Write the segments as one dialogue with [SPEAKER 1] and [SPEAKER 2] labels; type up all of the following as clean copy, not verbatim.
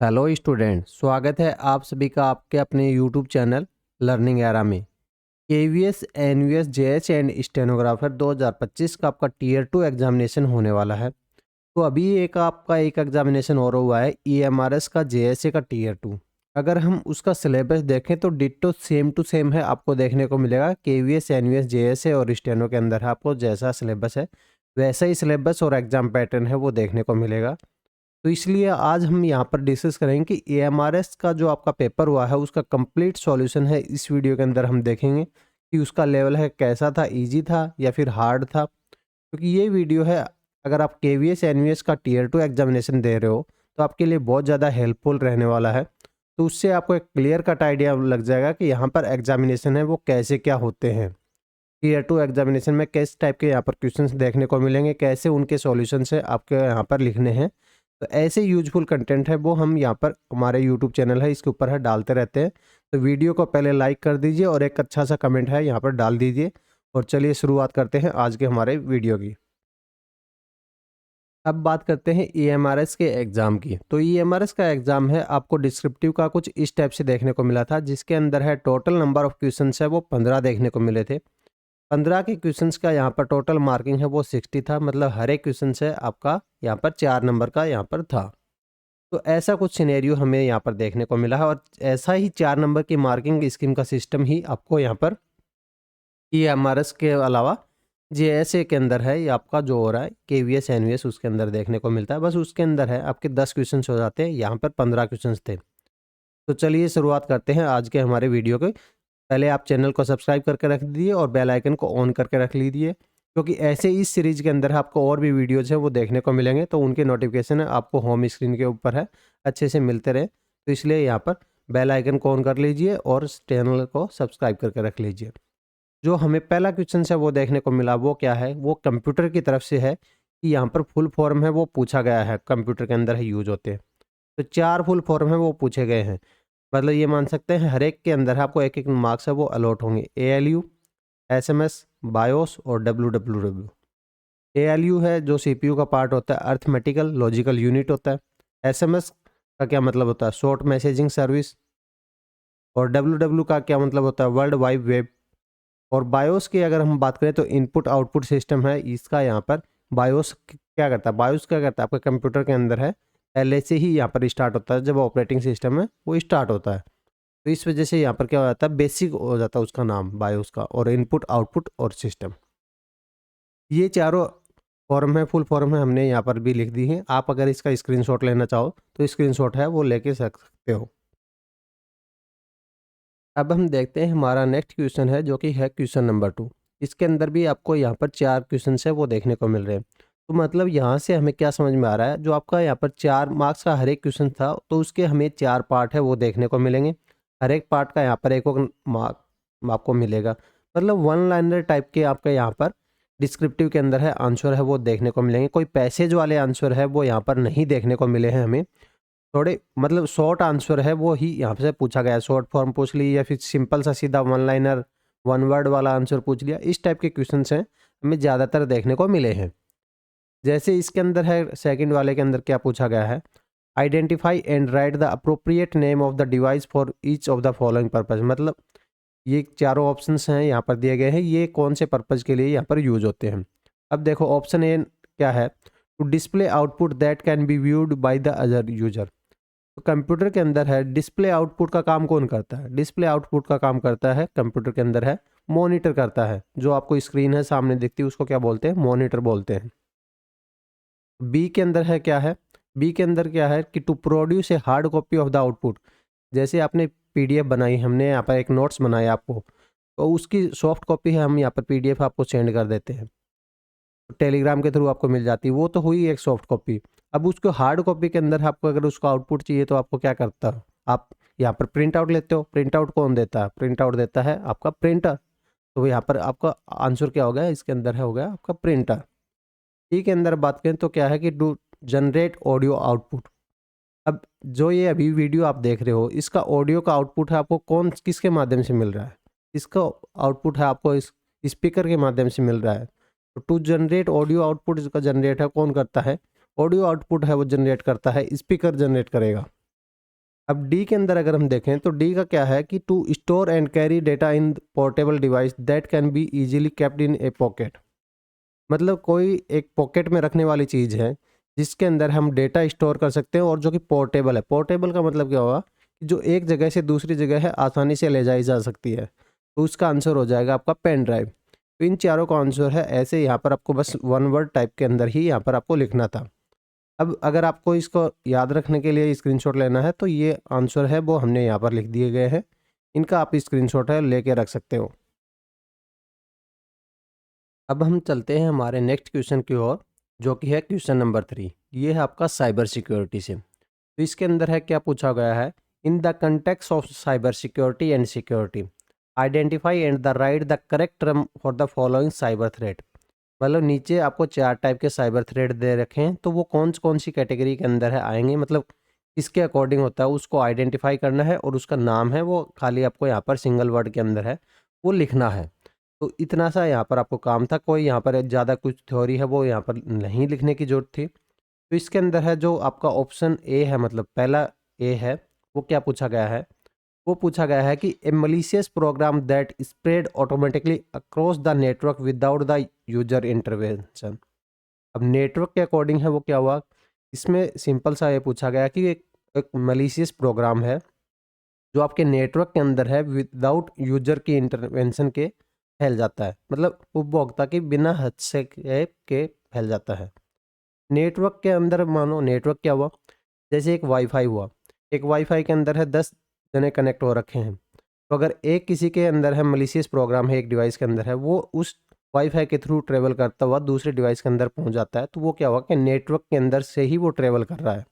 [SPEAKER 1] Hello student, स्वागत है आप सभी का आपके अपने यूट्यूब चैनल लर्निंग एरा में। KVS NUS JH and stenographer 2025 का आपका टीयर 2 एग्जामिनेशन होने वाला है। तो अभी आपका एक एग्जामिनेशन और हुआ है ईएमआरएस का जेएसए का टीयर 2। अगर हम उसका सिलेबस देखें तो डिट्टो सेम टू सेम है, आपको देखने को मिलेगा केवीएस एनयूएस जेएसए और स्टेनो के अंदर है। आपको जैसा सिलेबस है वैसा ही सिलेबस और एग्जाम पैटर्न है वो देखने को मिलेगा। तो इसलिए आज हम यहाँ पर डिस्कस करेंगे कि एएमआरएस का जो आपका पेपर हुआ है उसका कंप्लीट सॉल्यूशन है। इस वीडियो के अंदर हम देखेंगे कि उसका लेवल है कैसा था, इजी था या फिर हार्ड था। क्योंकि ये वीडियो है, अगर आप केवीएस एनवीएस का टीयर 2 एग्जामिनेशन दे रहे हो तो आपके लिए बहुत ज़्यादा हेल्पफुल रहने वाला है। तो उससे आपको एक क्लियर कट आइडिया लग जाएगा कि यहाँ पर एग्जामिनेशन है वो कैसे क्या होते हैं। टीयर 2 एग्जामिनेशन में किस टाइप के यहाँ पर क्वेश्चंस देखने को मिलेंगे, कैसे उनके सॉल्यूशन है आपके यहाँ पर लिखने हैं। तो ऐसे यूजफुल कंटेंट है वो हम यहाँ पर हमारे यूट्यूब चैनल है इसके ऊपर है डालते रहते हैं। तो वीडियो को पहले लाइक कर दीजिए और एक अच्छा सा कमेंट है यहाँ पर डाल दीजिए। और चलिए शुरुआत करते हैं आज के हमारे वीडियो की। अब बात करते हैं ईएमआरएस के एग्ज़ाम की। तो ईएमआरएस का एग्ज़ाम है, आपको डिस्क्रिप्टिव का कुछ इस टाइप से देखने को मिला था, जिसके अंदर है टोटल नंबर ऑफ क्वेश्चन है वो 15 देखने को मिले थे। 15 के क्वेश्चंस का यहाँ पर टोटल मार्किंग है वो 60 था, मतलब हर एक क्वेश्चन है आपका यहाँ पर 4 नंबर का यहाँ पर था। तो ऐसा कुछ सिनेरियो हमें यहाँ पर देखने को मिला है और ऐसा ही 4 नंबर की मार्किंग स्कीम का सिस्टम ही आपको यहाँ पर ईएमआरएस के अलावा जेएसए के अंदर है। ये आपका जो हो रहा है केवीएस एनवीएस उसके अंदर देखने को मिलता है। बस उसके अंदर है आपके 10 क्वेश्चन हो जाते हैं, यहाँ पर 15 क्वेश्चन थे। तो चलिए शुरुआत करते हैं आज के हमारे वीडियो के। पहले आप चैनल को सब्सक्राइब करके रख दीजिए और बेल आइकन को ऑन करके रख लीजिए, क्योंकि ऐसे इस सीरीज के अंदर आपको और भी वीडियोज हैं वो देखने को मिलेंगे। तो उनके नोटिफिकेशन आपको होम स्क्रीन के ऊपर है अच्छे से मिलते रहे। तो इसलिए यहाँ पर बेल आइकन को ऑन कर लीजिए और चैनल को सब्सक्राइब करके रख लीजिए। जो हमें पहला क्वेश्चन है वो देखने को मिला वो क्या है, वो कंप्यूटर की तरफ से है कि यहाँ पर फुल फॉर्म है वो पूछा गया है, कंप्यूटर के अंदर है यूज होते हैं। तो 4 फुल फॉर्म है वो पूछे गए हैं। मतलब ये मान सकते हैं हर एक के अंदर आपको एक एक मार्क्स है वो अलॉट होंगे। एएलयू, एसएमएस, बायोस और डब्ल्यूडब्ल्यूडब्ल्यू। एएलयू है जो सीपीयू का पार्ट होता है, अर्थमेटिकल लॉजिकल यूनिट होता है। एसएमएस का क्या मतलब होता है, शॉर्ट मैसेजिंग सर्विस। और डब्ल्यूडब्ल्यू का क्या मतलब होता है, वर्ल्ड वाइड वेब। और बायोस की अगर हम बात करें तो इनपुट आउटपुट सिस्टम है इसका। यहाँ पर बायोस क्या करता है, बायोस क्या करता है आपके कंप्यूटर के अंदर है पहले से ही यहाँ पर स्टार्ट होता है, जब ऑपरेटिंग सिस्टम है वो स्टार्ट होता है। तो इस वजह से यहाँ पर क्या हो जाता है, बेसिक हो जाता है उसका नाम बायोस का। और इनपुट आउटपुट और सिस्टम, ये चारों फॉर्म है, फुल फॉर्म है, हमने यहाँ पर भी लिख दी है। आप अगर इसका स्क्रीनशॉट लेना चाहो तो स्क्रीनशॉट है वो लेके सकते हो। अब हम देखते हैं हमारा नेक्स्ट क्वेश्चन है जो कि है क्वेश्चन नंबर 2। इसके अंदर भी आपको यहाँ पर 4 क्वेश्चन है वो देखने को मिल रहे हैं। तो मतलब यहाँ से हमें क्या समझ में आ रहा है, जो आपका यहाँ पर 4 मार्क्स का हर एक क्वेश्चन था तो उसके हमें 4 पार्ट है वो देखने को मिलेंगे। हर एक पार्ट का यहाँ पर एक मार्क आपको मिलेगा। मतलब वन लाइनर टाइप के आपका यहाँ पर डिस्क्रिप्टिव के अंदर है आंसर है वो देखने को मिलेंगे। कोई पैसेज वाले आंसर है वो यहाँ पर नहीं देखने को मिले हैं हमें। थोड़े मतलब शॉर्ट आंसर है वो ही यहाँ से पूछा गया है। शॉर्ट फॉर्म पूछ ली या फिर सिंपल सा सीधा वन लाइनर वन वर्ड वाला आंसर पूछ लिया, इस टाइप के क्वेश्चंस हैं हमें ज़्यादातर देखने को मिले हैं। जैसे इसके अंदर है सेकंड वाले के अंदर क्या पूछा गया है, identify and right the appropriate name of the device for each of the following purpose. मतलब ये चारों ऑप्शंस हैं यहाँ पर दिए गए हैं, ये कौन से पर्पज के लिए यहाँ पर यूज होते हैं। अब देखो ऑप्शन ए क्या है, to display output that can be viewed by the other user. तो कंप्यूटर के अंदर है डिस्प्ले आउटपुट का काम कौन करता है, डिस्प्ले आउटपुट का काम करता है कंप्यूटर के अंदर है मॉनिटर करता है। जो आपको स्क्रीन है सामने दिखती है उसको क्या बोलते हैं, मॉनिटर बोलते हैं। बी के अंदर है क्या है, बी के अंदर क्या है कि to produce a hard copy of the output. जैसे आपने पीडीएफ बनाई, हमने यहाँ पर एक नोट्स बनाया आपको, तो उसकी सॉफ्ट कॉपी है हम यहाँ पर पीडीएफ आपको सेंड कर देते हैं, टेलीग्राम के थ्रू आपको मिल जाती है। वो तो हुई एक सॉफ्ट कॉपी। अब उसको हार्ड कॉपी के अंदर आपको अगर उसका आउटपुट चाहिए तो आपको क्या करता है, आप यहाँ पर प्रिंट आउट लेते हो। प्रिंट आउट कौन देता है, प्रिंट आउट देता है आपका प्रिंटर। तो यहाँ पर आपका आंसर क्या हो गया, इसके अंदर है हो गया आपका प्रिंटर। टी के अंदर बात करें तो क्या है कि डू जनरेट ऑडियो आउटपुट। अब जो ये अभी वीडियो आप देख रहे हो इसका ऑडियो का आउटपुट है आपको कौन किसके माध्यम से मिल रहा है, इसका आउटपुट है आपको इस स्पीकर के माध्यम से मिल रहा है। तो टू जनरेट ऑडियो आउटपुट इसका जनरेट है कौन करता है, ऑडियो आउटपुट है वो जनरेट करता है स्पीकर जनरेट करेगा। अब डी के अंदर अगर हम देखें तो डी का क्या है कि to store and carry data in portable device that can be easily kept in a pocket. मतलब कोई एक पॉकेट में रखने वाली चीज़ है जिसके अंदर हम डेटा स्टोर कर सकते हैं और जो कि पोर्टेबल है। पोर्टेबल का मतलब क्या होगा कि जो एक जगह से दूसरी जगह है आसानी से ले जाई जा सकती है। तो उसका आंसर हो जाएगा आपका पेन ड्राइव। तो इन चारों का आंसर है। ऐसे यहाँ पर आपको बस वन वर्ड टाइप के अंदर ही यहाँ पर आपको लिखना था। अब अगर आपको इसको याद रखने के लिए स्क्रीनशॉट लेना है तो ये आंसर है वो हमने यहाँ पर लिख दिए गए हैं। इनका आप स्क्रीनशॉट है लेके रख सकते हो। अब हम चलते हैं हमारे नेक्स्ट क्वेश्चन की ओर, जो कि है क्वेश्चन नंबर 3। ये है आपका साइबर सिक्योरिटी से। तो इसके अंदर है क्या पूछा गया है, in the context of cyber security and security identify and the right the correct term for the following cyber threat. मतलब नीचे आपको 4 टाइप के साइबर थ्रेट दे रखे हैं, तो वो कौन सी कैटेगरी के अंदर है आएंगे, मतलब किसके अकॉर्डिंग होता है उसको आइडेंटिफाई करना है और उसका नाम है वो खाली आपको यहाँ पर सिंगल वर्ड के अंदर है वो लिखना है। तो इतना सा यहाँ पर आपको काम था, कोई यहाँ पर ज़्यादा कुछ थ्योरी है वो यहाँ पर नहीं लिखने की ज़रूरत थी। तो इसके अंदर है जो आपका ऑप्शन ए है, मतलब पहला ए है, वो क्या पूछा गया है, वो पूछा गया है कि a malicious program that spread automatically across the network without the user intervention. अब नेटवर्क के अकॉर्डिंग है वो क्या हुआ, इसमें सिंपल सा ये पूछा गया कि एक मलिशियस प्रोग्राम है जो आपके नेटवर्क के अंदर है विदाउट यूजर की इंटरवेंशन के फैल जाता है, मतलब उपभोक्ता के बिना हस्तक्षेप के फैल जाता है। नेटवर्क के अंदर मानो नेटवर्क क्या हुआ, जैसे एक वाईफाई हुआ, एक वाईफाई के अंदर है 10 जने कनेक्ट हो रखे हैं। तो अगर एक किसी के अंदर है मलिशियस प्रोग्राम है एक डिवाइस के अंदर है, वो उस वाईफाई के थ्रू ट्रेवल करता हुआ दूसरे डिवाइस के अंदर पहुंच जाता है, तो वो क्या हुआ कि नेटवर्क के अंदर से ही वो ट्रेवल कर रहा है।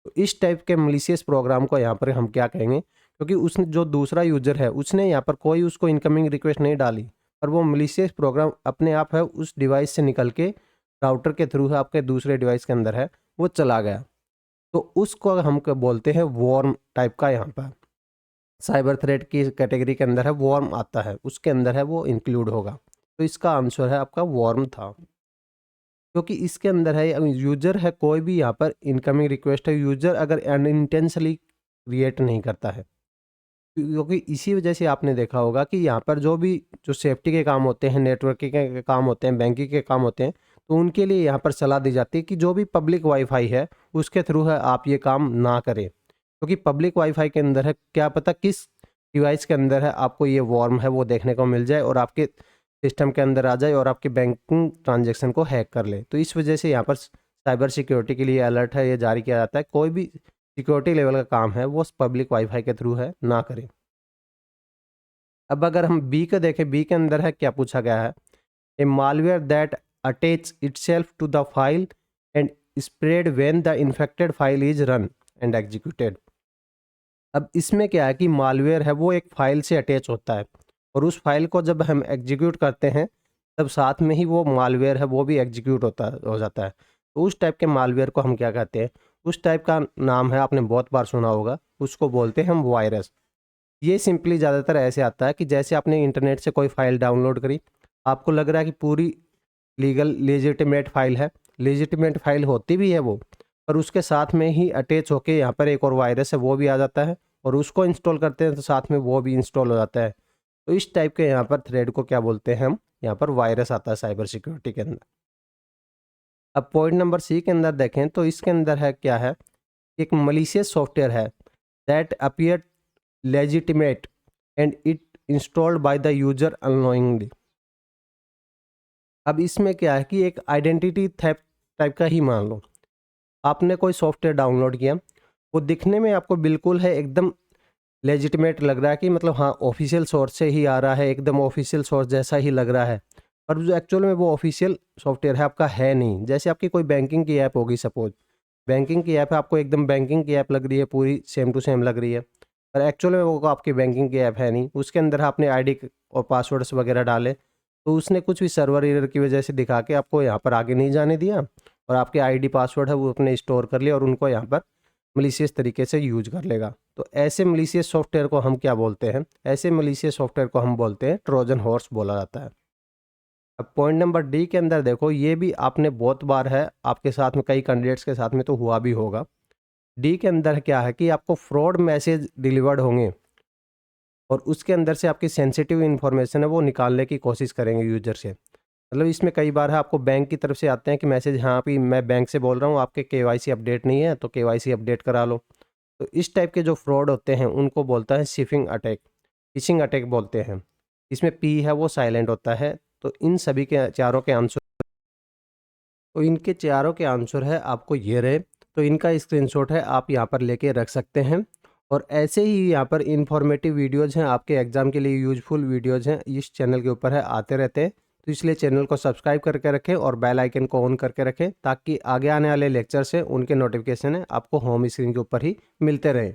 [SPEAKER 1] तो इस टाइप के मलिशियस प्रोग्राम को यहाँ पर हम क्या कहेंगे, क्योंकि उस जो दूसरा यूजर है उसने यहाँ पर कोई उसको इनकमिंग रिक्वेस्ट नहीं डाली, पर वो मलिशियस प्रोग्राम अपने आप है उस डिवाइस से निकल के राउटर के थ्रू है आपके दूसरे डिवाइस के अंदर है वो चला गया। तो उसको हम बोलते हैं वॉर्म टाइप का। यहाँ पर साइबर थ्रेट की कैटेगरी के अंदर है वॉर्म आता है, उसके अंदर है वो इंक्लूड होगा। तो इसका आंसर है आपका वॉर्म था, क्योंकि इसके अंदर है यूजर है कोई भी यहाँ पर इनकमिंग रिक्वेस्ट है यूजर अगर अनइंटेंशनली क्रिएट नहीं करता है। क्योंकि इसी वजह से आपने देखा होगा कि यहाँ पर जो सेफ्टी के काम होते हैं, नेटवर्किंग के काम होते हैं, बैंकिंग के काम होते हैं, तो उनके लिए यहाँ पर सलाह दी जाती है कि जो भी पब्लिक वाईफाई है उसके थ्रू है आप ये काम ना करें, क्योंकि पब्लिक वाईफाई के अंदर है क्या पता किस डिवाइस के अंदर है आपको ये वॉर्म है वो देखने को मिल जाए और आपके सिस्टम के अंदर आ जाए और आपके बैंकिंग ट्रांजेक्शन को हैक कर ले। तो इस वजह से यहाँ पर साइबर सिक्योरिटी के लिए अलर्ट है ये जारी किया जाता है, कोई भी सिक्योरिटी लेवल का काम है वो पब्लिक वाईफाई के थ्रू है ना करें। अब अगर हम बी का देखें, बी के अंदर है क्या पूछा गया है, a malware that attach itself to the file and spread when the infected file is run and executed. अब इसमें क्या है कि मालवेयर है वो एक फाइल से अटैच होता है और उस फाइल को जब हम एग्जीक्यूट करते हैं तब साथ में ही वो मालवेयर है वो भी एग्जीक्यूट हो जाता है। तो उस टाइप के मालवेयर को हम क्या कहते हैं, उस टाइप का नाम है आपने बहुत बार सुना होगा, उसको बोलते हैं हम वायरस। ये सिंपली ज़्यादातर ऐसे आता है कि जैसे आपने इंटरनेट से कोई फाइल डाउनलोड करी, आपको लग रहा है कि पूरी लीगल लेजिटिमेट फाइल है, लेजिटिमेट फाइल होती भी है वो, पर उसके साथ में ही अटैच होके यहाँ पर एक और वायरस है वो भी आ जाता है और उसको इंस्टॉल करते हैं तो साथ में वो भी इंस्टॉल हो जाता है। तो इस टाइप के यहाँ पर थ्रेड को क्या बोलते हैं हम, यहाँ पर वायरस आता है साइबर सिक्योरिटी के अंदर। अब पॉइंट नंबर सी के अंदर देखें तो इसके अंदर है क्या है, एक मलिशियस सॉफ्टवेयर है that appear legitimate and it installed by the user unknowingly. अब इसमें क्या है कि एक आइडेंटिटी थेफ्ट टाइप का ही मान लो, आपने कोई सॉफ्टवेयर डाउनलोड किया, वो दिखने में आपको बिल्कुल है एकदम लेजिटिमेट लग रहा है कि मतलब हाँ ऑफिशियल सोर्स से ही आ रहा है, एकदम ऑफिशियल सोर्स जैसा ही लग रहा है, पर जो एक्चुअल में वो ऑफिशियल सॉफ्टवेयर है आपका है नहीं। जैसे आपकी कोई बैंकिंग की ऐप होगी, सपोज बैंकिंग की ऐप है, आपको एकदम बैंकिंग की ऐप लग रही है, पूरी सेम टू सेम लग रही है, पर एक्चुअल में वो आपकी बैंकिंग की ऐप है नहीं। उसके अंदर आपने आईडी और पासवर्ड्स वगैरह डाले, तो उसने कुछ भी सर्वर एरर की वजह से दिखा के आपको यहाँ पर आगे नहीं जाने दिया और आपके आईडी पासवर्ड है वो अपने स्टोर कर लिया और उनको यहाँ पर मलिशियस तरीके से यूज कर लेगा। तो ऐसे मलिशियस सॉफ्टवेयर को हम क्या बोलते हैं, ऐसे मलिशियस सॉफ्टवेयर को हम बोलते हैं ट्रोजन हॉर्स बोला जाता है। अब पॉइंट नंबर डी के अंदर देखो, ये भी आपने बहुत बार है आपके साथ में, कई कैंडिडेट्स के साथ में तो हुआ भी होगा। डी के अंदर क्या है कि आपको फ्रॉड मैसेज डिलीवर्ड होंगे और उसके अंदर से आपकी सेंसिटिव इन्फॉर्मेशन है वो निकालने की कोशिश करेंगे यूजर से। मतलब इसमें कई बार है आपको बैंक की तरफ से आते हैं कि मैसेज, हाँ अभी मैं बैंक से बोल रहा हूँ, आपके केवाईसी अपडेट नहीं है तो केवाईसी अपडेट करा लो। तो इस टाइप के जो फ्रॉड होते हैं उनको बोलता है शिफिंग अटैक, फिशिंग अटैक बोलते हैं। इसमें पी है वो साइलेंट होता है। तो इन सभी के चारों के आंसर, तो इनके चारों के आंसर है आपको ये रहे। तो इनका स्क्रीनशॉट है आप यहाँ पर लेके रख सकते हैं। और ऐसे ही यहाँ पर इंफॉर्मेटिव वीडियोज़ हैं आपके एग्जाम के लिए, यूजफुल वीडियोज़ हैं इस चैनल के ऊपर है, आते रहते हैं। तो इसलिए चैनल को सब्सक्राइब करके रखें और बेल आइकन को ऑन करके रखें ताकि आगे आने वाले लेक्चर्स हैं उनके नोटिफिकेशन है आपको होम स्क्रीन के ऊपर ही मिलते रहें।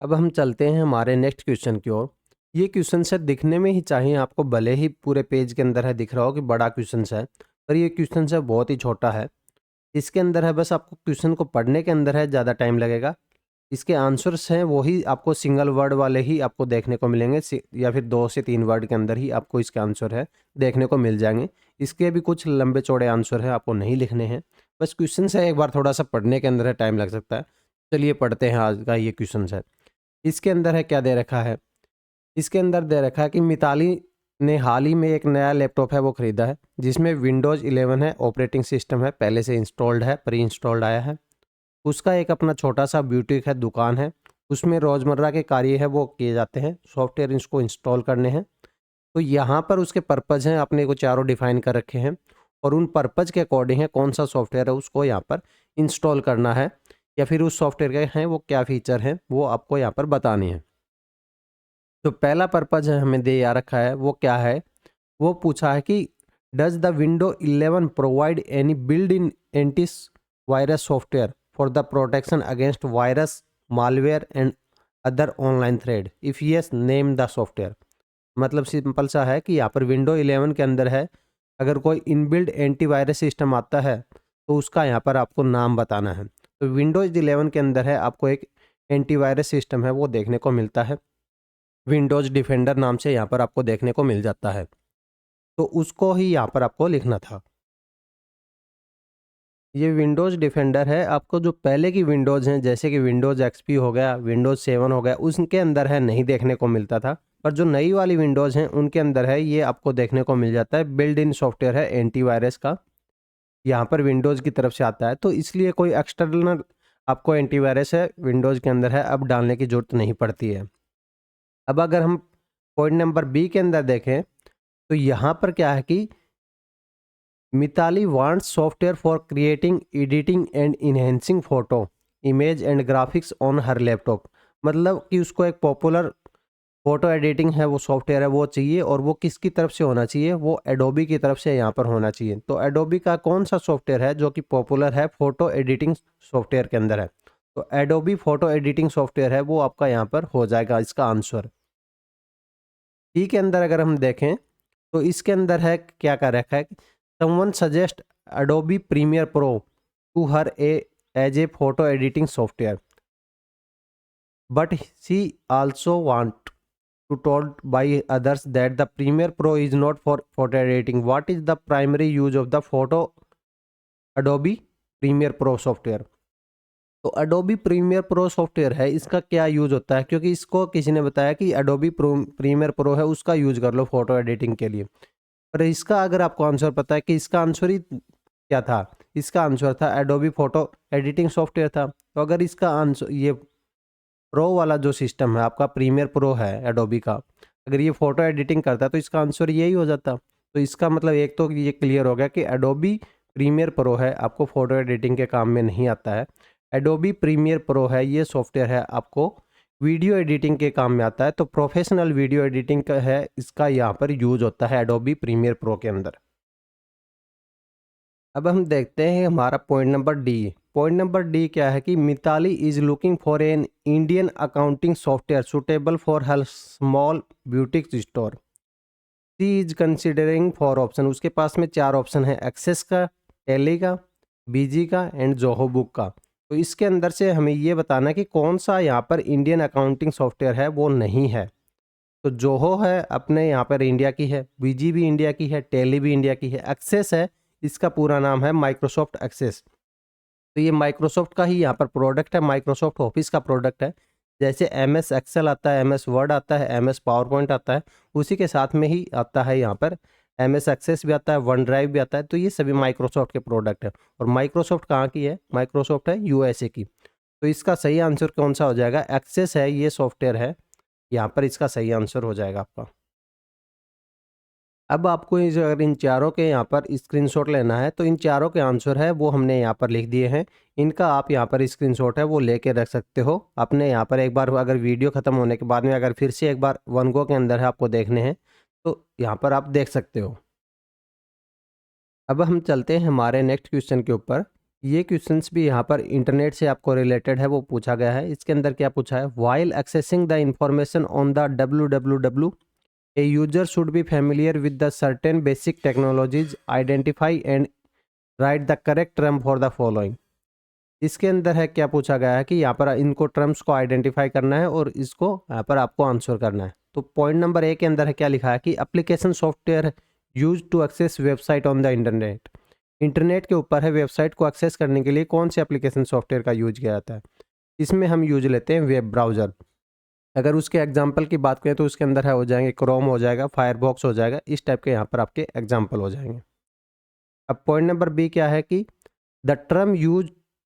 [SPEAKER 1] अब हम चलते हैं हमारे नेक्स्ट क्वेश्चन की ओर। ये क्वेश्चन है दिखने में ही चाहिए आपको भले ही पूरे पेज के अंदर है दिख रहा हो कि बड़ा क्वेश्चन है, पर ये क्वेश्चन है बहुत ही छोटा है। इसके अंदर है बस आपको क्वेश्चन को पढ़ने के अंदर है ज़्यादा टाइम लगेगा। इसके आंसर्स हैं वही आपको सिंगल वर्ड वाले ही आपको देखने को मिलेंगे, या फिर 2 से 3 वर्ड के अंदर ही आपको इसके आंसर है देखने को मिल जाएंगे। इसके भी कुछ लंबे चौड़े आंसर हैं आपको नहीं लिखने हैं, बस क्वेश्चन है एक बार थोड़ा सा पढ़ने के अंदर है टाइम लग सकता है। चलिए पढ़ते हैं आज का ये क्वेश्चन है। इसके अंदर है क्या दे रखा है, इसके अंदर दे रखा है कि मिताली ने हाल ही में एक नया लैपटॉप है वो ख़रीदा है जिसमें विंडोज़ 11 है, ऑपरेटिंग सिस्टम है पहले से इंस्टॉल्ड है, प्री इंस्टॉल्ड आया है। उसका एक अपना छोटा सा ब्यूटीक है, दुकान है, उसमें रोज़मर्रा के कार्य है वो किए जाते हैं, सॉफ्टवेयर इसको इंस्टॉल करने हैं। तो यहाँ पर उसके पर्पज़ हैं अपने को चारों डिफाइन कर रखे हैं और उन पर्पज़ के अकॉर्डिंग है कौन सा सॉफ्टवेयर है उसको यहाँ पर इंस्टॉल करना है, या फिर उस सॉफ्टवेयर के हैं वो क्या फ़ीचर हैं वो आपको यहाँ पर बतानी है। जो पहला पर्पज़ है हमें दे या रखा है वो क्या है, वो पूछा है कि does the window 11 provide any build in anti virus software for the protection against virus, malware and other online threat, if yes name the software. मतलब सिंपल सा है कि यहाँ पर विंडो 11 के अंदर है अगर कोई इनबिल्ड एंटीवायरस सिस्टम आता है तो उसका यहाँ पर आपको नाम बताना है। तो विंडोज़ 11 के अंदर है आपको एक एंटीवायरस सिस्टम है वो देखने को मिलता है, विंडोज़ डिफेंडर नाम से यहाँ पर आपको देखने को मिल जाता है। तो उसको ही यहाँ पर आपको लिखना था। ये विंडोज़ डिफेंडर है, आपको जो पहले की विंडोज़ हैं जैसे कि विंडोज़ एक्सपी हो गया, विंडोज़ 7 हो गया, उसके अंदर है नहीं देखने को मिलता था। पर जो नई वाली विंडोज़ हैं उनके अंदर है ये आपको देखने को मिल जाता है। बिल्ड इन सॉफ्टवेयर है एंटीवायरस का, यहाँ पर विंडोज़ की तरफ से आता है। तो इसलिए कोई एक्सटर्नल आपको एंटीवायरस है विंडोज़ के अंदर है अब डालने की ज़रूरत नहीं पड़ती है। अब अगर हम पॉइंट नंबर बी के अंदर देखें तो यहाँ पर क्या है कि Mitali wants software for creating, editing and enhancing photo, image and graphics on her laptop. मतलब कि उसको एक पॉपुलर फोटो एडिटिंग है वो सॉफ्टवेयर है वो चाहिए, और वो किसकी तरफ से होना चाहिए, वो एडोबी की तरफ से यहाँ पर होना चाहिए। तो एडोबी का कौन सा सॉफ्टवेयर है जो कि पॉपुलर है फोटो एडिटिंग सॉफ्टवेयर के अंदर है, तो एडोबी फोटो एडिटिंग सॉफ्टवेयर है वो आपका यहाँ पर हो जाएगा इसका आंसर। ई के अंदर अगर हम देखें तो इसके अंदर है क्या कर रखा है, someone suggest Adobe Premiere Pro to her as a photo editing software, but she also want to told by others that the Premiere Pro is not for photo editing, what is the primary use of the photo Adobe Premiere Pro software. तो Adobe Premiere Pro software है इसका क्या use होता है, क्योंकि इसको किसी ने बताया कि अडोबी प्रीमियर प्रो है उसका यूज कर लो फोटो एडिटिंग के लिए। पर इसका अगर आपको आंसर पता है कि इसका आंसर ही क्या था, इसका आंसर था एडोबी फोटो एडिटिंग सॉफ्टवेयर था। तो अगर इसका आंसर ये प्रो वाला जो सिस्टम है आपका प्रीमियर प्रो है एडोबी का, अगर ये फोटो एडिटिंग करता है तो इसका आंसर यही हो जाता। तो इसका मतलब एक तो ये क्लियर हो गया कि एडोबी प्रीमियर प्रो है आपको फोटो एडिटिंग के काम में नहीं आता है। एडोबी प्रीमियर प्रो है ये सॉफ्टवेयर है आपको वीडियो एडिटिंग के काम में आता है, तो प्रोफेशनल वीडियो एडिटिंग का है इसका यहाँ पर यूज होता है एडोबी प्रीमियर प्रो के अंदर। अब हम देखते हैं हमारा point number D. Point number D क्या है कि Mitali is looking for an Indian accounting software suitable for her small boutique store, she is considering for option. उसके पास में 4 ऑप्शन है, एक्सेस का, टेली का, बीजी का एंड जोहो बुक का। तो इसके अंदर से हमें ये बताना है कि कौन सा यहाँ पर इंडियन अकाउंटिंग सॉफ्टवेयर है वो नहीं है। तो जोहो है अपने यहाँ पर इंडिया की है, बीजी भी इंडिया की है, टेली भी इंडिया की है, एक्सेस है इसका पूरा नाम है माइक्रोसॉफ्ट एक्सेस। तो ये माइक्रोसॉफ्ट का ही यहाँ पर प्रोडक्ट है, माइक्रोसॉफ्ट ऑफिस का प्रोडक्ट है। जैसे एमएस एक्सेल आता है, एमएस वर्ड आता है, एमएस पावर पॉइंट आता है, उसी के साथ में ही आता है यहाँ पर एमएस एक्सेस भी आता है, वन ड्राइव भी आता है। तो ये सभी माइक्रोसॉफ्ट के प्रोडक्ट हैं। और माइक्रोसॉफ्ट कहाँ की है? माइक्रोसॉफ्ट है यूएसए की। तो इसका सही आंसर कौन सा हो जाएगा? एक्सेस है, ये सॉफ्टवेयर है, यहाँ पर इसका सही आंसर हो जाएगा आपका। अब आपको अगर इन चारों के यहाँ पर स्क्रीनशॉट लेना है, तो इन चारों के आंसर है वो हमने यहाँ पर लिख दिए हैं। इनका आप यहाँ पर स्क्रीनशॉट है वो लेके रख सकते हो अपने यहाँ पर। एक बार अगर वीडियो ख़त्म होने के बाद में अगर फिर से एक बार वन गो के अंदर है आपको देखने हैं, तो यहाँ पर आप देख सकते हो। अब हम चलते हैं हमारे नेक्स्ट क्वेश्चन के ऊपर। ये क्वेश्चंस भी यहाँ पर इंटरनेट से आपको रिलेटेड है, वो पूछा गया है। इसके अंदर क्या पूछा है? While accessing the information on the www, a user should be familiar with the certain basic technologies, identify and write the correct term for the following। इसके अंदर है क्या पूछा गया है कि यहाँ पर इनको टर्म्स को आइडेंटिफाई करना है और इसको यहाँ पर आपको आंसर करना है। तो पॉइंट नंबर ए के अंदर है क्या लिखा है कि application software use to access website on the internet. Internet के ऊपर है, वेबसाइट को एक्सेस करने के लिए कौन से एप्लीकेशन सॉफ्टवेयर का यूज किया जाता है? इसमें हम यूज लेते हैं वेब ब्राउज़र। अगर उसके एग्जाम्पल की बात करें तो उसके अंदर है हो जाएंगे क्रोम हो जाएगा, फायरबॉक्स हो जाएगा, इस टाइप के यहाँ पर आपके एग्जाम्पल हो जाएंगे। अब पॉइंट नंबर बी क्या है कि the term use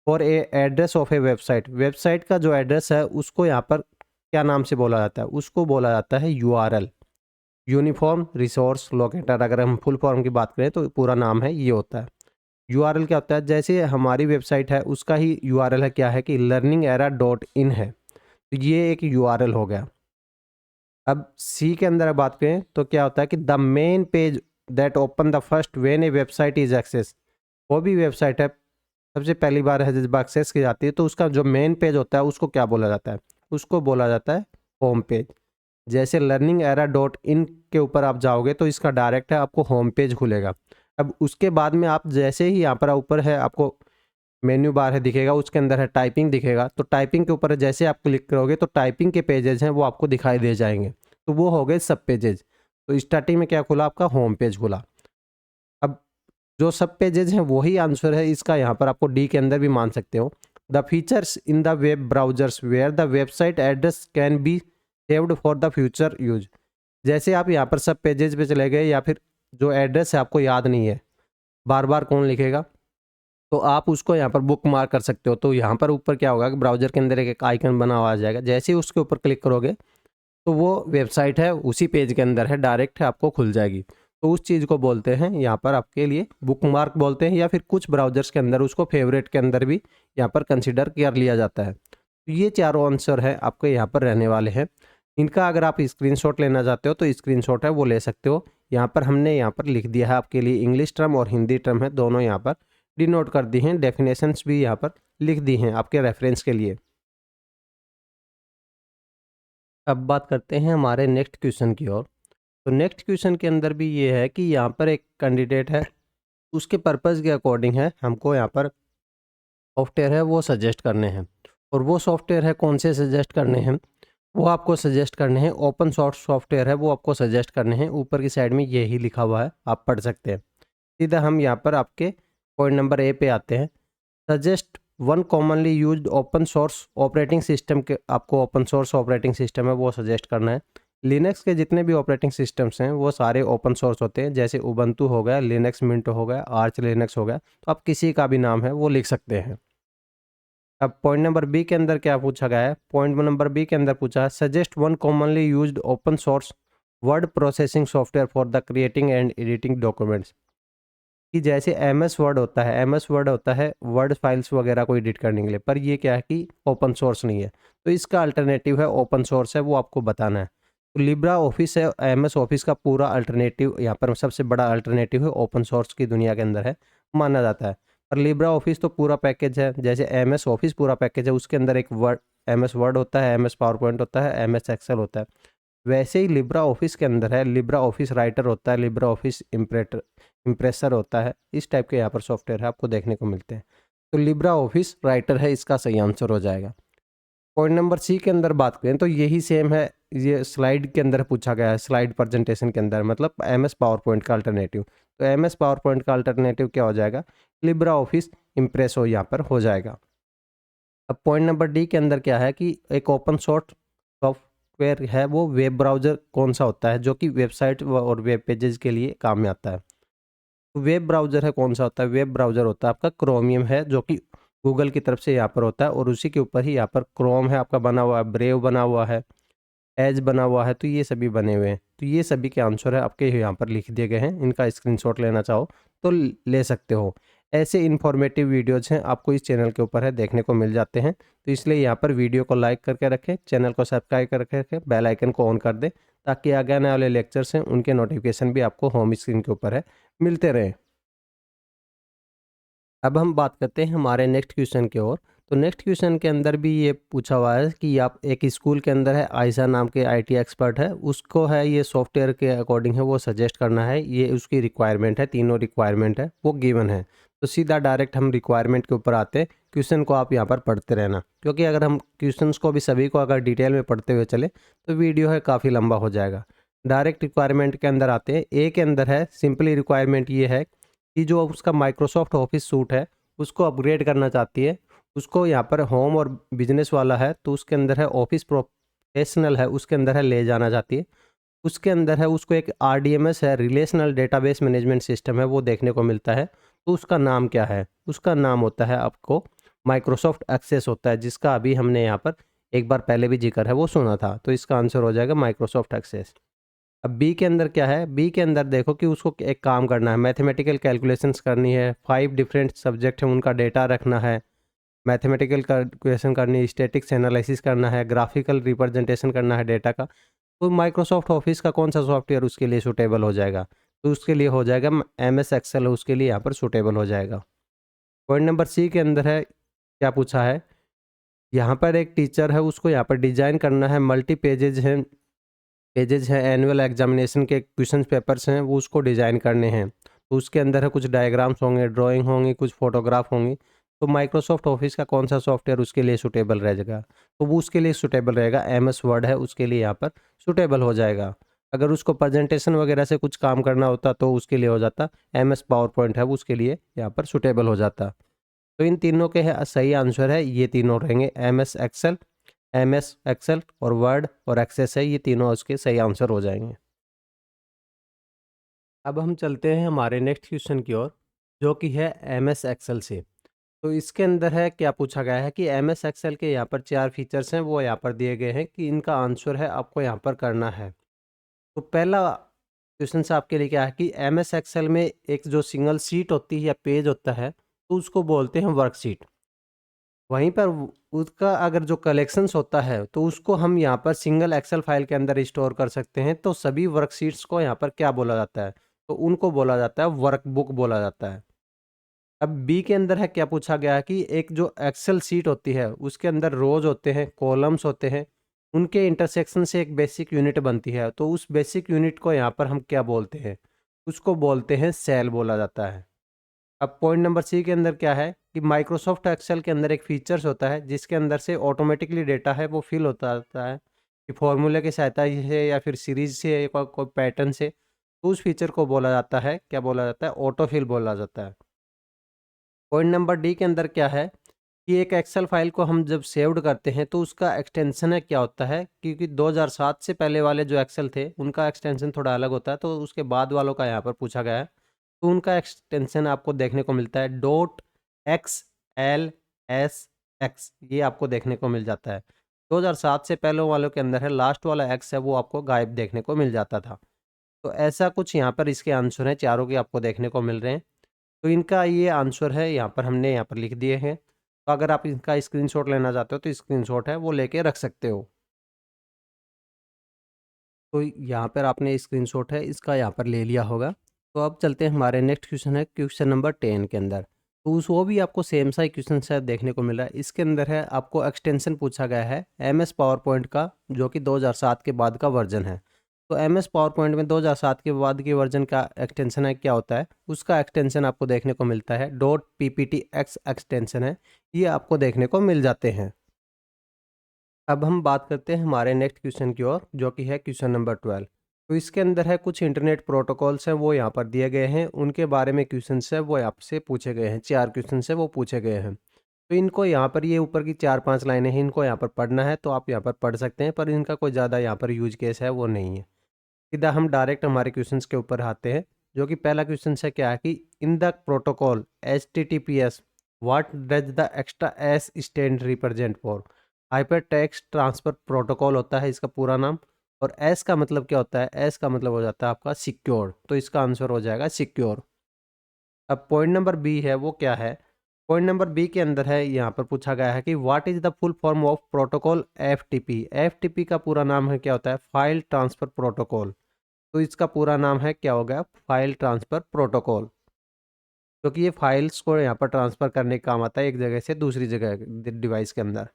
[SPEAKER 1] for a address of A website. Website का जो एड्रेस है उसको यहाँ पर क्या नाम से बोला जाता है? उसको बोला जाता है यूआरएल, यूनिफॉर्म रिसोर्स लोकेटर। अगर हम फुल फॉर्म की बात करें तो पूरा नाम है ये होता है। यूआरएल क्या होता है? जैसे हमारी वेबसाइट है उसका ही यूआरएल है क्या है कि learningera.in है, तो ये एक यूआरएल हो गया। अब सी के अंदर बात करें तो क्या होता है कि the main page that open the first when a website is access. वो भी वेबसाइट है सबसे पहली बार है जब एक्सेस की जाती है तो उसका जो मेन पेज होता है उसको क्या बोला जाता है? उसको बोला जाता है होम पेज। जैसे learningera.in के ऊपर आप जाओगे तो इसका डायरेक्ट है आपको होम पेज खुलेगा। अब उसके बाद में आप जैसे ही यहाँ पर ऊपर है आपको मेन्यू बार है दिखेगा, उसके अंदर है टाइपिंग दिखेगा, तो टाइपिंग के ऊपर जैसे आप क्लिक करोगे तो टाइपिंग के पेजेज हैं वो आपको दिखाई दे जाएंगे, तो वो हो गए सब पेजेज। तो स्टार्टिंग में क्या खुला? आपका होम पेज खुला। अब जो सब पेजेज हैं वही आंसर है इसका, यहाँ पर आपको डी के अंदर भी मान सकते हो। The features in the web browsers where the website address can be saved for the future use. जैसे आप यहाँ पर सब पेजेज पे चले गए या फिर जो एड्रेस है आपको याद नहीं है, बार बार कौन लिखेगा, तो आप उसको यहाँ पर बुक मार्क कर सकते हो। तो यहाँ पर ऊपर क्या होगा कि ब्राउजर के अंदर एक आइकन बना हुआ आ जाएगा, जैसे ही उसके ऊपर क्लिक करोगे तो वो वेबसाइट है उसी पेज के अंदर है, डायरेक्ट है आपको खुल जाएगी। तो उस चीज़ को बोलते हैं यहाँ पर आपके लिए बुक मार्क बोलते हैं, या फिर कुछ ब्राउजर्स के अंदर उसको फेवरेट के अंदर भी यहाँ पर कंसिडर कर लिया जाता है। तो ये चारों आंसर है आपके यहाँ पर रहने वाले हैं। इनका अगर आप स्क्रीनशॉट लेना चाहते हो तो स्क्रीनशॉट है वो ले सकते हो। यहाँ पर हमने यहाँ पर लिख दिया है आपके लिए, इंग्लिश टर्म और हिंदी टर्म है दोनों यहाँ पर डिनोट कर दी हैं, डेफिनेशंस भी यहाँ पर लिख दी हैं आपके रेफरेंस के लिए। अब बात करते हैं हमारे नेक्स्ट क्वेश्चन की ओर। तो नेक्स्ट क्वेश्चन के अंदर भी ये है कि यहाँ पर एक कैंडिडेट है, उसके पर्पज़ के अकॉर्डिंग है हमको यहाँ पर सॉफ्टवेयर है वो सजेस्ट करने हैं। और वो सॉफ्टवेयर है कौन से सजेस्ट करने हैं? वो आपको सजेस्ट करने हैं ओपन सोर्स सॉफ्टवेयर है वो आपको सजेस्ट करने हैं। ऊपर की साइड में यही लिखा हुआ है, आप पढ़ सकते हैं। सीधा हम यहाँ पर आपके पॉइंट नंबर ए पे आते हैं। Suggest one commonly used open source operating system के, आपको ओपन सोर्स ऑपरेटिंग सिस्टम है वो सजेस्ट करना है। लिनक्स के जितने भी ऑपरेटिंग सिस्टम्स हैं वो सारे ओपन सोर्स होते हैं, जैसे उबंटू हो गया, लिनक्स मिंटो हो गया, आर्च लिनक्स हो गया, तो आप किसी का भी नाम है वो लिख सकते हैं। अब पॉइंट नंबर बी के अंदर क्या पूछा गया है? पॉइंट नंबर बी के अंदर पूछा है suggest one commonly used open source word processing software for the creating and editing documents. कि जैसे एमएस वर्ड होता है, एमएस वर्ड होता है वर्ड फाइल्स वगैरह को एडिट करने के लिए, पर ये क्या है कि ओपन सोर्स नहीं है, तो इसका अल्टरनेटिव है ओपन सोर्स है वो आपको बताना है। तो लिब्रा ऑफिस है एमएस ऑफिस का पूरा अल्टरनेटिव, यहाँ पर सबसे बड़ा अल्टरनेटिव है ओपन सोर्स की दुनिया के अंदर है माना जाता है। पर लिब्रा ऑफिस तो पूरा पैकेज है, जैसे एमएस ऑफिस पूरा पैकेज है, उसके अंदर एक वर्ड एमएस वर्ड होता है, एमएस पावर पॉइंट होता है, एमएस एक्सेल होता है। वैसे ही लिब्रा ऑफिस के अंदर है लिब्रा ऑफिस राइटर होता है, लिब्रा ऑफिस इम्प्रेसर होता है, इस टाइप के यहाँ पर सॉफ्टवेयर है आपको देखने को मिलते हैं। तो लिब्रा ऑफिस राइटर है इसका सही आंसर हो जाएगा। पॉइंट नंबर सी के अंदर बात करें तो यही सेम है, ये स्लाइड के अंदर पूछा गया है, स्लाइड प्रेजेंटेशन के अंदर, मतलब एमएस पावर पॉइंट का अल्टरनेटिव। तो एमएस पावर पॉइंट का अल्टरनेटिव क्या हो जाएगा? लिब्रा ऑफिस इम्प्रेस हो यहाँ पर हो जाएगा। अब पॉइंट नंबर डी के अंदर क्या है कि एक ओपन सोर्स सॉफ्टवेयर है वो वेब ब्राउज़र कौन सा होता है जो कि वेबसाइट और वेब पेजेस के लिए काम में आता है। तो वेब ब्राउज़र है कौन सा होता है, वेब ब्राउज़र होता है आपका क्रोमियम है जो कि गूगल की तरफ से यहाँ पर होता है और उसी के ऊपर ही यहाँ पर क्रोम है आपका बना हुआ है, ब्रेव बना हुआ है, एज बना हुआ है, तो ये सभी बने हुए हैं। तो ये सभी के आंसर है आपके यहाँ पर लिख दिए गए हैं, इनका स्क्रीनशॉट लेना चाहो तो ले सकते हो। ऐसे इन्फॉर्मेटिव वीडियोज़ हैं आपको इस चैनल के ऊपर है देखने को मिल जाते हैं, तो इसलिए यहाँ पर वीडियो को लाइक करके रखें, चैनल को सब्सक्राइब करके रखें, बेल आइकन को ऑन कर दें ताकि आगे आने वाले लेक्चर्स हैं उनके नोटिफिकेशन भी आपको होम स्क्रीन के ऊपर है मिलते रहें। अब हम बात करते हैं हमारे नेक्स्ट क्वेश्चन की ओर। तो नेक्स्ट क्वेश्चन के अंदर भी ये पूछा हुआ है कि आप एक स्कूल के अंदर है आयशा नाम के आईटी एक्सपर्ट है, उसको है ये सॉफ्टवेयर के अकॉर्डिंग है वो सजेस्ट करना है, ये उसकी रिक्वायरमेंट है, तीनों रिक्वायरमेंट है वो गिवन है। तो सीधा डायरेक्ट हम रिक्वायरमेंट के ऊपर आते हैं, क्वेश्चन को आप यहाँ पर पढ़ते रहना, क्योंकि अगर हम क्वेश्चंस को भी सभी को अगर डिटेल में पढ़ते हुए चले तो वीडियो है काफ़ी लंबा हो जाएगा। डायरेक्ट रिक्वायरमेंट के अंदर आते हैं। ए के अंदर है सिंपली रिक्वायरमेंट ये है कि जो उसका माइक्रोसॉफ्ट ऑफिस सूट है उसको अपग्रेड करना चाहती है, उसको यहाँ पर होम और बिजनेस वाला है तो उसके अंदर है ऑफिस प्रोफेशनल है उसके अंदर है ले जाना चाहती है। उसके अंदर है उसको एक आरडीएमएस है रिलेशनल डेटाबेस मैनेजमेंट सिस्टम है वो देखने को मिलता है। तो उसका नाम क्या है, उसका नाम होता है आपको माइक्रोसॉफ्ट एक्सेस होता है, जिसका अभी हमने यहाँ पर एक बार पहले भी जिक्र है वो सुना था, तो इसका आंसर हो जाएगा माइक्रोसॉफ्ट एक्सेस। अब बी के अंदर क्या है, बी के अंदर देखो कि उसको एक काम करना है, मैथमेटिकल कैलकुलेशंस करनी है, 5 डिफरेंट सब्जेक्ट हैं उनका डेटा रखना है, मैथमेटिकल कैलकुलेशन करनी है, स्टैटिक्स एनालिसिस करना है, ग्राफिकल रिप्रेजेंटेशन करना है डेटा का। तो माइक्रोसॉफ्ट ऑफिस का कौन सा सॉफ्टवेयर उसके लिए सूटेबल हो जाएगा, तो उसके लिए हो जाएगा MS एक्सेल, उसके लिए यहाँ पर सूटेबल हो जाएगा। पॉइंट नंबर सी के अंदर है क्या पूछा है, यहाँ पर एक टीचर है उसको यहाँ पर डिजाइन करना है, मल्टी पेजेज हैं, एनुअल एग्जामिनेशन के क्वेश्चन पेपर्स हैं वो उसको डिज़ाइन करने हैं, तो उसके अंदर है कुछ डायग्राम्स होंगे, ड्राइंग होंगी, कुछ फोटोग्राफ होंगी। तो माइक्रोसॉफ्ट ऑफिस का कौन सा सॉफ्टवेयर उसके लिए सूटेबल रहेगा, तो वो उसके लिए सूटेबल रहेगा MS वर्ड है उसके लिए यहाँ पर सूटेबल हो जाएगा। अगर उसको प्रेजेंटेशन वगैरह से कुछ काम करना होता तो उसके लिए हो जाता MS पावर पॉइंट है वो उसके लिए यहाँ पर सूटेबल हो जाता। तो इन तीनों के सही आंसर है ये तीनों रहेंगे, MS एक्सेल और वर्ड और एक्सेस है, ये तीनों उसके सही आंसर हो जाएंगे। अब हम चलते हैं हमारे नेक्स्ट क्वेश्चन की ओर, जो कि है MS एक्सेल से। तो इसके अंदर है क्या पूछा गया है कि MS एक्सेल के यहाँ पर 4 फीचर्स हैं वो यहाँ पर दिए गए हैं कि इनका आंसर है आपको यहाँ पर करना है। तो पहला क्वेश्चन से आपके लिए क्या है कि MS एक्सेल में एक जो सिंगल सीट होती है या पेज होता है तो उसको बोलते हैं वर्कशीट। वहीं पर उसका अगर जो कलेक्शंस होता है तो उसको हम यहाँ पर सिंगल एक्सेल फाइल के अंदर स्टोर कर सकते हैं। तो सभी वर्कशीट्स को यहाँ पर क्या बोला जाता है, तो उनको बोला जाता है वर्कबुक बोला जाता है। अब बी के अंदर है क्या पूछा गया है कि एक जो एक्सेल सीट होती है उसके अंदर रोज होते हैं, कॉलम्स होते हैं, उनके इंटरसेक्शन से एक बेसिक यूनिट बनती है। तो उस बेसिक यूनिट को यहाँ पर हम क्या बोलते हैं, उसको बोलते हैं सेल बोला जाता है। अब पॉइंट नंबर सी के अंदर क्या है कि माइक्रोसॉफ्ट एक्सेल के अंदर एक फीचर्स होता है जिसके अंदर से ऑटोमेटिकली डेटा है वो फिल होता रहता है कि फॉर्मूले की सहायता से या फिर सीरीज से या कोई पैटर्न से। तो उस फीचर को बोला जाता है, क्या बोला जाता है, ऑटो फिल बोला जाता है। पॉइंट नंबर डी के अंदर क्या है कि एक एक्सेल फाइल को हम जब सेव्ड करते हैं तो उसका एक्सटेंशन है क्या होता है, क्योंकि 2007 से पहले वाले जो एक्सेल थे उनका एक्सटेंशन थोड़ा अलग होता है, तो उसके बाद वालों का यहाँ पर पूछा गया है। तो उनका एक्सटेंशन आपको देखने को मिलता है .XLSX, ये आपको देखने को मिल जाता है। 2007 से पहले वालों के अंदर है लास्ट वाला एक्स है वो आपको गायब देखने को मिल जाता था। तो ऐसा कुछ यहाँ पर इसके आंसर हैं, चारों के आपको देखने को मिल रहे हैं। तो इनका ये आंसर है यहाँ पर हमने यहाँ पर लिख दिए हैं। तो अगर आप इनका स्क्रीनशॉट लेना चाहते हो तो स्क्रीनशॉट है वो लेके रख सकते हो। तो यहाँ पर आपने स्क्रीनशॉट है इसका यहाँ पर ले लिया होगा। तो अब चलते हैं हमारे नेक्स्ट क्वेश्चन है क्वेश्चन नंबर 10 के अंदर। तो उस वो भी आपको सेम सा ही क्वेश्चन शायद देखने को मिला है। इसके अंदर है आपको एक्सटेंशन पूछा गया है MS पावर पॉइंट का, जो कि 2007 के बाद का वर्जन है। तो MS पावर पॉइंट में 2007 के बाद के वर्जन का एक्सटेंशन है क्या होता है, उसका एक्सटेंशन आपको देखने को मिलता है .PPTX एक्सटेंशन है, ये आपको देखने को मिल जाते हैं। अब हम बात करते हैं हमारे नेक्स्ट क्वेश्चन की ओर, जो कि है क्वेश्चन नंबर 12। तो इसके अंदर है कुछ इंटरनेट प्रोटोकॉल्स हैं वो यहाँ पर दिए गए हैं, उनके बारे में क्वेश्चंस है वो आपसे पूछे गए हैं, 4 क्वेश्चंस है वो पूछे गए हैं। तो इनको यहाँ पर ये ऊपर की 4-5 लाइनें हैं, इनको यहाँ पर पढ़ना है तो आप यहाँ पर पढ़ सकते हैं, पर इनका कोई ज़्यादा यहाँ पर यूज केस है वो नहीं है। सीधा हम डायरेक्ट हमारे क्वेश्चंस के ऊपर आते हैं, जो कि पहला क्वेश्चन है क्या है कि in the protocol HTTPS what does the extra S stand represent for. Hyper text transfer protocol होता है इसका पूरा नाम, और एस का मतलब क्या होता है, एस का मतलब हो जाता है आपका सिक्योर, तो इसका आंसर हो जाएगा सिक्योर। अब पॉइंट नंबर बी है वो क्या है, पॉइंट नंबर बी के अंदर है यहाँ पर पूछा गया है कि what is the full form of protocol FTP। FTP का पूरा नाम है क्या होता है, फाइल ट्रांसफर प्रोटोकॉल। तो इसका पूरा नाम है क्या हो गया, फाइल ट्रांसफर प्रोटोकॉल, क्योंकि ये फाइल्स को यहाँ पर ट्रांसफर करने का काम आता है एक जगह से दूसरी जगह डिवाइस के अंदर।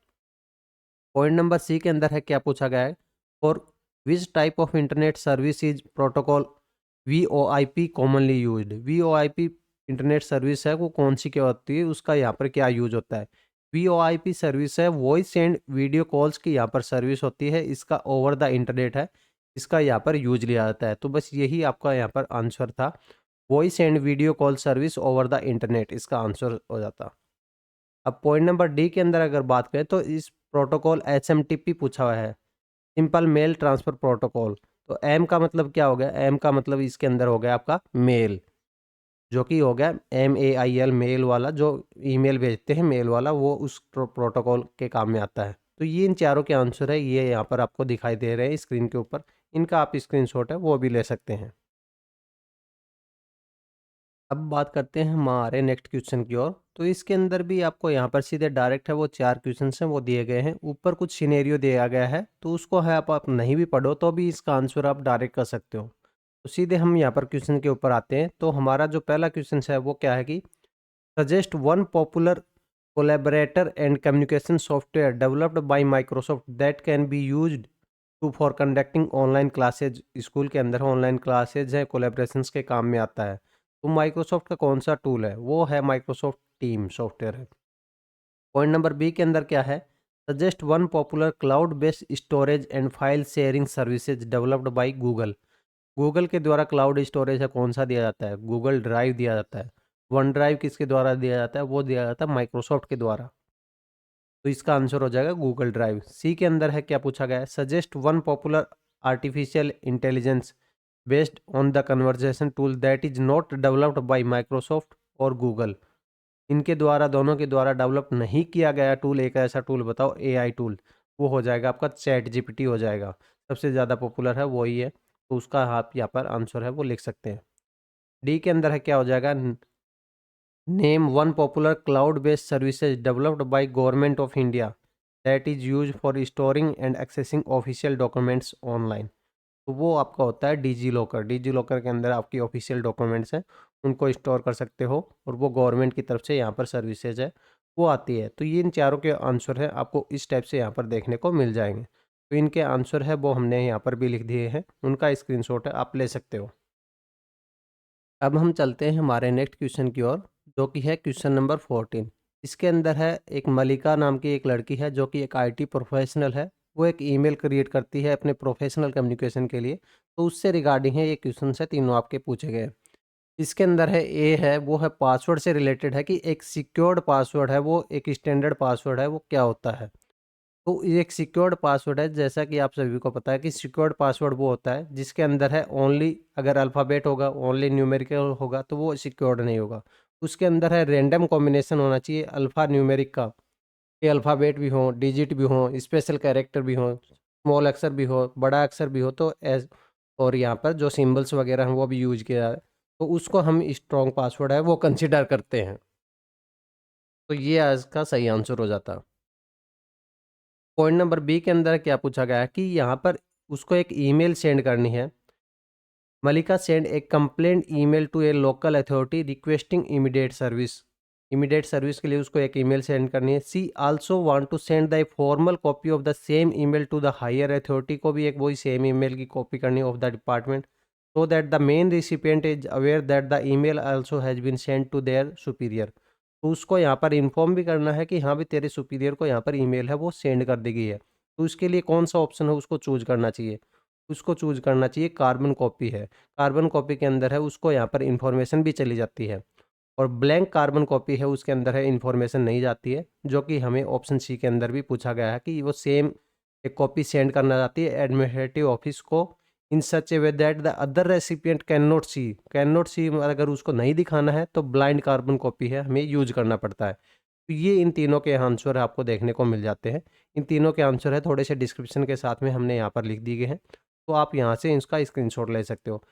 [SPEAKER 1] पॉइंट नंबर सी के अंदर है क्या पूछा गया है, for which type of internet service is protocol VoIP commonly used. VoIP internet service है वो कौन सी क्या होती है, उसका यहाँ पर क्या यूज होता है। VoIP सर्विस है वॉइस एंड वीडियो कॉल्स की यहाँ पर सर्विस होती है, इसका ओवर द इंटरनेट है, इसका यहाँ पर यूज लिया जाता है। तो बस यही आपका यहाँ पर आंसर था, voice and video call service over the internet, इसका आंसर हो जाता। अब पॉइंट नंबर डी के अंदर अगर बात करें तो इस प्रोटोकॉल SMTP पूछा हुआ है, सिंपल मेल ट्रांसफर प्रोटोकॉल। तो एम का मतलब क्या हो गया, एम का मतलब इसके अंदर हो गया आपका मेल, जो कि हो गया MAIL, मेल वाला, जो ईमेल भेजते हैं मेल वाला, वो उस प्रोटोकॉल के काम में आता है। तो ये इन चारों के आंसर है, ये यहाँ पर आपको दिखाई दे रहे हैं स्क्रीन के ऊपर, इनका आप स्क्रीनशॉट है वो भी ले सकते हैं। अब बात करते हैं हमारे नेक्स्ट क्वेश्चन की ओर। तो इसके अंदर भी आपको यहाँ पर सीधे डायरेक्ट है वो 4 क्वेश्चन हैं वो दिए गए हैं, ऊपर कुछ सिनेरियो दिया गया है, तो उसको है आप नहीं भी पढ़ो तो भी इसका आंसर आप डायरेक्ट कर सकते हो। तो सीधे हम यहाँ पर क्वेश्चन के ऊपर आते हैं। तो हमारा जो पहला क्वेश्चन है वो क्या है कि suggest one popular collaborator and communication software developed by Microsoft that can be used to for conducting online classes. School के अंदर ऑनलाइन क्लासेज हैं, कोलैबोरेशंस के काम में आता है। तो माइक्रोसॉफ्ट का कौन सा टूल है, वो है माइक्रोसॉफ्ट टीम सॉफ्टवेयर है। पॉइंट नंबर बी के अंदर क्या है, suggest one popular cloud based storage and file sharing services developed by Google. Google के द्वारा क्लाउड स्टोरेज है कौन सा दिया जाता है, गूगल ड्राइव दिया जाता है। वन ड्राइव किसके द्वारा दिया जाता है, वो दिया जाता है माइक्रोसॉफ्ट के द्वारा। तो इसका आंसर हो जाएगा गूगल ड्राइव। सी के अंदर है क्या पूछा गया है, suggest one popular artificial intelligence based on the conversation tool that is not developed by Microsoft और गूगल। इनके द्वारा, दोनों के द्वारा डेवलप नहीं किया गया टूल, एक ऐसा टूल बताओ AI टूल। वो हो जाएगा आपका चैट GPT हो जाएगा, सबसे ज़्यादा पॉपुलर है वही है। तो उसका आप यहाँ पर आंसर है वो लिख सकते हैं। डी के अंदर है क्या हो जाएगा, name one popular cloud based services developed by government of India that is use for storing and accessing official documents online. तो वो आपका होता है डिजी लॉकर। डिजी लॉकर के अंदर आपकी ऑफिशियल डॉक्यूमेंट्स हैं, उनको स्टोर कर सकते हो, और वो गवर्नमेंट की तरफ से यहाँ पर सर्विसेज है वो आती है। तो ये इन चारों के आंसर है आपको इस टाइप से यहाँ पर देखने को मिल जाएंगे। तो इनके आंसर है वो हमने यहाँ पर भी लिख दिए हैं, उनका स्क्रीनशॉट है आप ले सकते हो। अब हम चलते हैं हमारे नेक्स्ट क्वेश्चन की ओर, जो कि है क्वेश्चन नंबर 14। इसके अंदर है एक मलिका नाम की एक लड़की है जो कि एक IT प्रोफेशनल है, वो एक ईमेल क्रिएट करती है अपने प्रोफेशनल कम्युनिकेशन के लिए। तो उससे रिगार्डिंग है ये क्वेश्चन है, तीनों आपके पूछे गए। इसके अंदर है ए है वो है पासवर्ड से रिलेटेड है कि एक सिक्योर्ड पासवर्ड है वो एक स्टैंडर्ड पासवर्ड है वो क्या होता है। तो ये एक सिक्योर्ड पासवर्ड है, जैसा कि आप सभी को पता है कि सिक्योर्ड पासवर्ड वो होता है जिसके अंदर है ओनली, अगर अल्फ़ाबेट होगा, ओनली न्यूमेरिकल होगा तो वो सिक्योर्ड नहीं होगा। उसके अंदर है रैंडम कॉम्बिनेशन होना चाहिए अल्फ़ा न्यूमेरिक का, कि अल्फ़ाबेट भी हो, डिजिट भी हो, स्पेशल कैरेक्टर भी हो, स्मॉल अक्षर भी हो, बड़ा अक्षर भी हो, तो एज, और यहाँ पर जो सिंबल्स वगैरह हैं वो भी यूज किया है, तो उसको हम स्ट्रॉन्ग पासवर्ड है वो कंसिडर करते हैं। तो ये आज का सही आंसर हो जाता। पॉइंट नंबर बी के अंदर क्या पूछा गया है कि यहाँ पर उसको एक ईमेल सेंड करनी है। Mallika send a complaint email to a local authority requesting immediate service. Immediate service के लिए उसको एक ईमेल सेंड करनी है। She also want to send the formal copy of the same email to the higher authority, को भी एक वही सेम ईमेल की कॉपी करनी of the department, so that the main recipient is aware that the email also has been send to there superior. तो उसको यहाँ पर इन्फॉर्म भी करना है कि हाँ भी तेरे सुपीरियर को यहाँ पर ईमेल है वो सेंड कर दी गई है। तो उसके लिए कौन सा ऑप्शन है उसको चूज करना चाहिए। उसको चूज़ करना चाहिए। कार्बन कॉपी है, कार्बन कॉपी के अंदर है उसको यहाँ पर इन्फॉर्मेशन भी चली जाती है, और ब्लैंक कार्बन कॉपी है उसके अंदर है इन्फॉर्मेशन नहीं जाती है, जो कि हमें ऑप्शन सी के अंदर भी पूछा गया है कि वो सेम एक कॉपी सेंड करना चाहती है एडमिनिस्ट्रेटिव ऑफिस को in such a way that the other recipient can not see अगर उसको नहीं दिखाना है तो ब्लाइंड कार्बन कॉपी है हमें यूज करना पड़ता है। तो ये इन तीनों के आंसर आपको देखने को मिल जाते हैं। इन तीनों के आंसर है थोड़े से डिस्क्रिप्शन के साथ में हमने यहाँ पर लिख दिए हैं, तो आप यहाँ से इसका स्क्रीनशॉट ले सकते हो।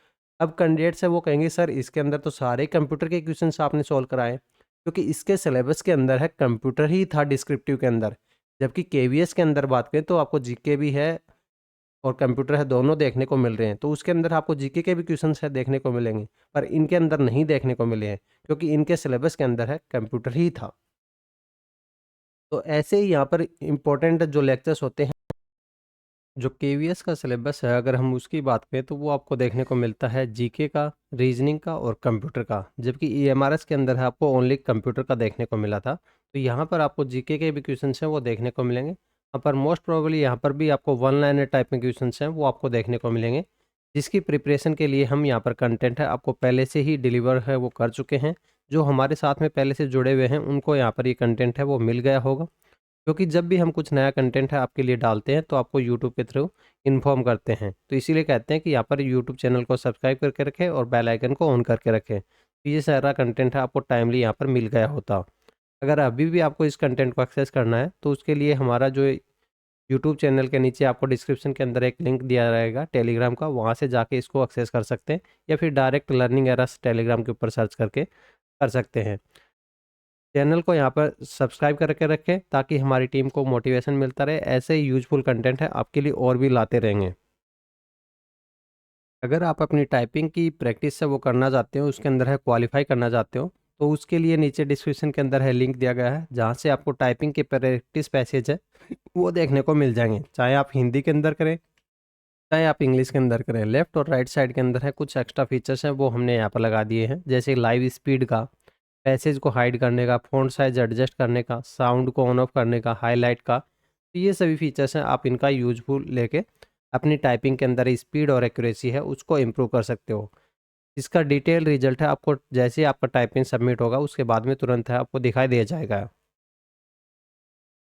[SPEAKER 1] अब कैंडिडेट्स है वो कहेंगे सर इसके अंदर तो सारे कंप्यूटर के क्वेश्चंस आपने सॉल्व कराए, क्योंकि इसके सिलेबस के अंदर है कंप्यूटर ही था डिस्क्रिप्टिव के अंदर, जबकि केवीएस के अंदर बात करें तो आपको जीके भी है और कंप्यूटर है, दोनों देखने को मिल रहे हैं। तो उसके अंदर आपको जीके के भी क्वेश्चंस है देखने को मिलेंगे, पर इनके अंदर नहीं देखने को मिले हैं क्योंकि इनके सिलेबस के अंदर है कंप्यूटर ही था। तो ऐसे ही यहाँ पर इम्पोर्टेंट जो लेक्चर्स होते हैं, जो केवीएस का सिलेबस है अगर हम उसकी बात करें तो वो आपको देखने को मिलता है जीके का, रीजनिंग का और कंप्यूटर का, जबकि ईएमआरएस के अंदर है आपको ओनली कंप्यूटर का देखने को मिला था। तो यहाँ पर आपको जीके के भी क्वेश्चन हैं वो देखने को मिलेंगे। यहाँ पर मोस्ट प्रोबेबली यहाँ पर भी आपको वन लाइनर टाइप में क्वेश्चन हैं वो आपको देखने को मिलेंगे, जिसकी प्रिपरेशन के लिए हम यहाँ पर कंटेंट है आपको पहले से ही डिलीवर है वो कर चुके हैं। जो हमारे साथ में पहले से जुड़े हुए हैं उनको यहाँ पर ये कंटेंट है वो मिल गया होगा, क्योंकि जब भी हम कुछ नया कंटेंट है आपके लिए डालते हैं तो आपको यूट्यूब के थ्रू इन्फॉर्म करते हैं। तो इसीलिए कहते हैं कि यहाँ पर यूट्यूब चैनल को सब्सक्राइब करके रखें और बेल आइकन को ऑन करके रखें, तो ये सारा कंटेंट है आपको टाइमली यहाँ पर मिल गया होता। अगर अभी भी आपको इस कंटेंट को एक्सेस करना है तो उसके लिए हमारा जो यूट्यूब चैनल के नीचे आपको डिस्क्रिप्शन के अंदर एक लिंक दिया रहेगा टेलीग्राम का, वहाँ से जाके इसको एक्सेस कर सकते हैं, या फिर डायरेक्ट लर्निंग एरर्स टेलीग्राम के ऊपर सर्च करके कर सकते हैं। चैनल को यहाँ पर सब्सक्राइब करके रखें ताकि हमारी टीम को मोटिवेशन मिलता रहे, ऐसे ही यूजफुल कंटेंट है आपके लिए और भी लाते रहेंगे। अगर आप अपनी टाइपिंग की प्रैक्टिस से वो करना चाहते हो, उसके अंदर है क्वालिफाई करना चाहते हो, तो उसके लिए नीचे डिस्क्रिप्शन के अंदर है लिंक दिया गया है जहाँ से आपको टाइपिंग के प्रैक्टिस पैसेज है वो देखने को मिल जाएंगे, चाहे आप हिंदी के अंदर करें चाहे आप इंग्लिश के अंदर करें। लेफ्ट और राइट साइड के अंदर है कुछ एक्स्ट्रा फीचर्स हैं वो हमने यहाँ पर लगा दिए हैं, जैसे लाइव स्पीड का, पैसेज को हाइड करने का, फ़ॉन्ट साइज एडजस्ट करने का, साउंड को ऑन ऑफ करने का, हाईलाइट का। तो ये सभी फीचर्स हैं, आप इनका यूजफुल लेके अपनी टाइपिंग के अंदर स्पीड और एक्यूरेसी है उसको इम्प्रूव कर सकते हो। इसका डिटेल रिजल्ट है आपको जैसे ही आपका टाइपिंग सबमिट होगा उसके बाद में तुरंत है आपको दिखाई दे जाएगा।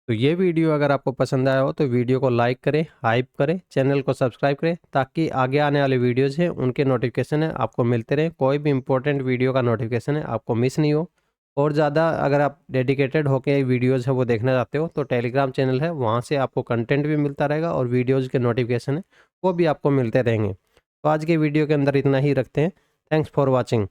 [SPEAKER 1] तो ये वीडियो अगर आपको पसंद आया हो तो वीडियो को लाइक करें, हाइप करें, चैनल को सब्सक्राइब करें ताकि आगे आने वाले वीडियोज़ हैं उनके नोटिफिकेशन है आपको मिलते रहें। कोई भी इंपॉर्टेंट वीडियो का नोटिफिकेशन है आपको मिस नहीं हो। और ज़्यादा अगर आप डेडिकेटेड होकर वीडियोज़ है वो देखना चाहते हो तो टेलीग्राम चैनल है, वहाँ से आपको कंटेंट भी मिलता रहेगा और वीडियोज़ के नोटिफिकेशन है वो भी आपको मिलते रहेंगे। तो आज के वीडियो के अंदर इतना ही रखते हैं। Thanks for watching.